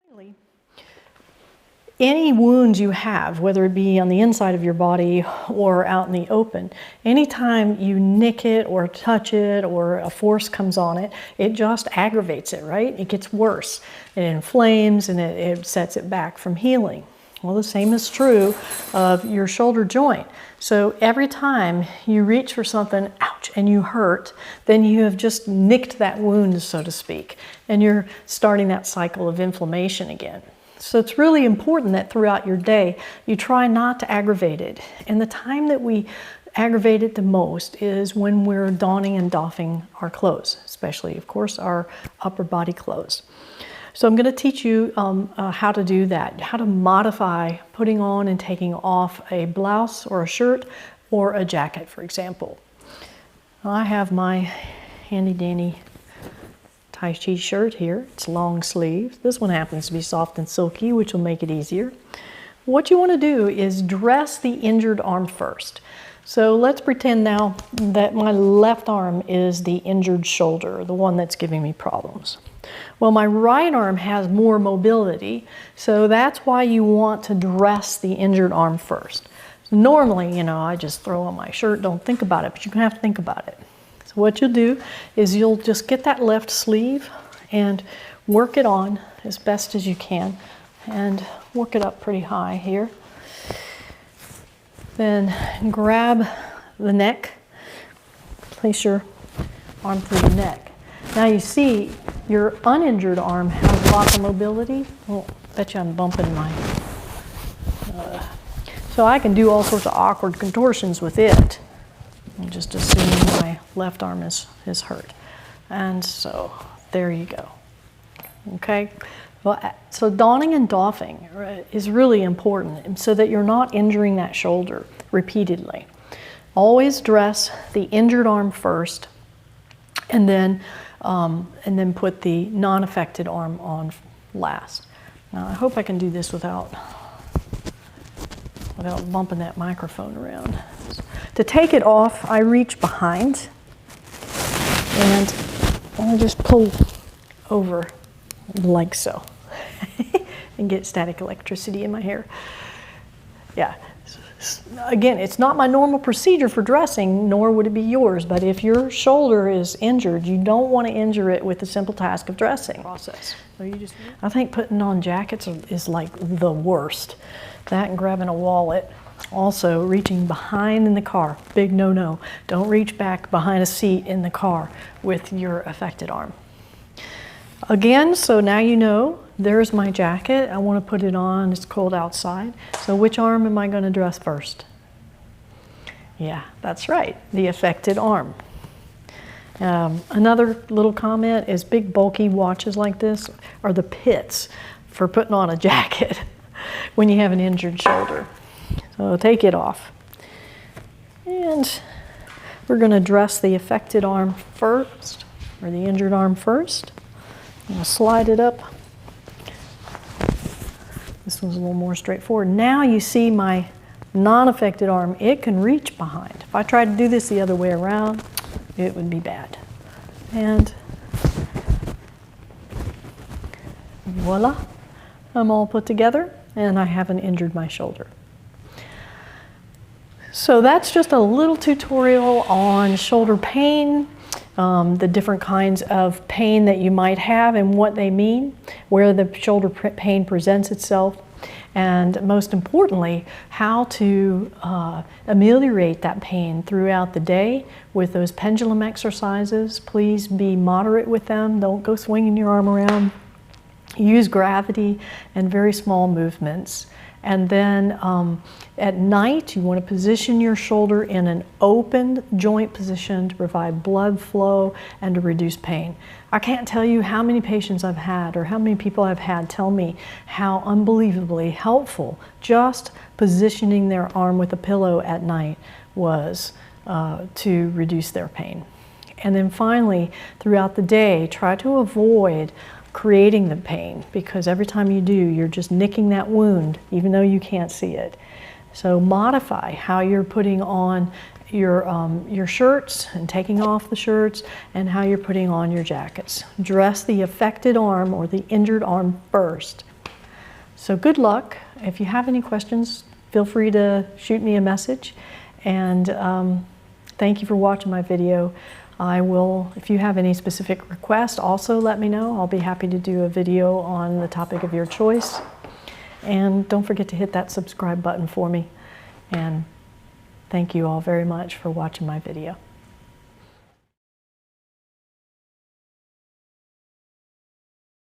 Finally, any wounds you have, whether it be on the inside of your body or out in the open, anytime you nick it or touch it or a force comes on it, it just aggravates it, right? It gets worse. It inflames and it sets it back from healing. Well, the same is true of your shoulder joint. So every time you reach for something, ouch, and you hurt, then you have just nicked that wound, so to speak, and you're starting that cycle of inflammation again. So it's really important that throughout your day, you try not to aggravate it. And the time that we aggravate it the most is when we're donning and doffing our clothes, especially, of course, our upper body clothes. So I'm going to teach you how to do that, how to modify putting on and taking off a blouse or a shirt or a jacket, for example. I have my handy dandy Tai Chi shirt here. It's long sleeve. This one happens to be soft and silky, which will make it easier. What you want to do is dress the injured arm first. So let's pretend now that my left arm is the injured shoulder, the one that's giving me problems. Well, my right arm has more mobility, so that's why you want to dress the injured arm first. So normally, I just throw on my shirt, don't think about it, but you have to think about it. So what you'll do is you'll just get that left sleeve and work it on as best as you can and work it up pretty high here. Then grab the neck, place your arm through the neck. Now you see your uninjured arm has lots of mobility. Well, bet you I'm bumping my... So I can do all sorts of awkward contortions with it. I'm just assuming my left arm is hurt. And so there you go. Okay? Well, so donning and doffing is really important so that you're not injuring that shoulder repeatedly. Always dress the injured arm first and then put the non-affected arm on last. Now I hope I can do this without bumping that microphone around. To take it off, I reach behind and I just pull over like so. And get static electricity in my hair. Yeah. Again, it's not my normal procedure for dressing, nor would it be yours, but if your shoulder is injured, you don't want to injure it with the simple task of dressing. Process. So I think putting on jackets is like the worst. That and grabbing a wallet. Also, reaching behind in the car, big no-no. Don't reach back behind a seat in the car with your affected arm. Again, so now you know, there's my jacket. I want to put it on. It's cold outside. So which arm am I going to dress first? Yeah, that's right, the affected arm. Another little comment is big bulky watches like this are the pits for putting on a jacket when you have an injured shoulder. So take it off. And we're going to dress the affected arm first, or the injured arm first. I'm going to slide it up. This one's a little more straightforward. Now you see my non-affected arm, it can reach behind. If I tried to do this the other way around, it would be bad. And voila, I'm all put together and I haven't injured my shoulder. So that's just a little tutorial on shoulder pain. The different kinds of pain that you might have and what they mean, where the shoulder pain presents itself, and most importantly, how to ameliorate that pain throughout the day with those pendulum exercises. Please be moderate with them. Don't go swinging your arm around. Use gravity and very small movements. And then at night, you want to position your shoulder in an open joint position to provide blood flow and to reduce pain. I can't tell you how many patients I've had or how many people I've had tell me how unbelievably helpful just positioning their arm with a pillow at night was to reduce their pain. And then finally, throughout the day, try to avoid creating the pain, because every time you do, you're just nicking that wound, even though you can't see it. So modify how you're putting on your shirts and taking off the shirts, and how you're putting on your jackets. Dress the affected arm or the injured arm first, So good luck. If you have any questions, feel free to shoot me a message. And thank you for watching my video. I will, if you have any specific requests, also let me know. I'll be happy to do a video on the topic of your choice. And don't forget to hit that subscribe button for me. And thank you all very much for watching my video.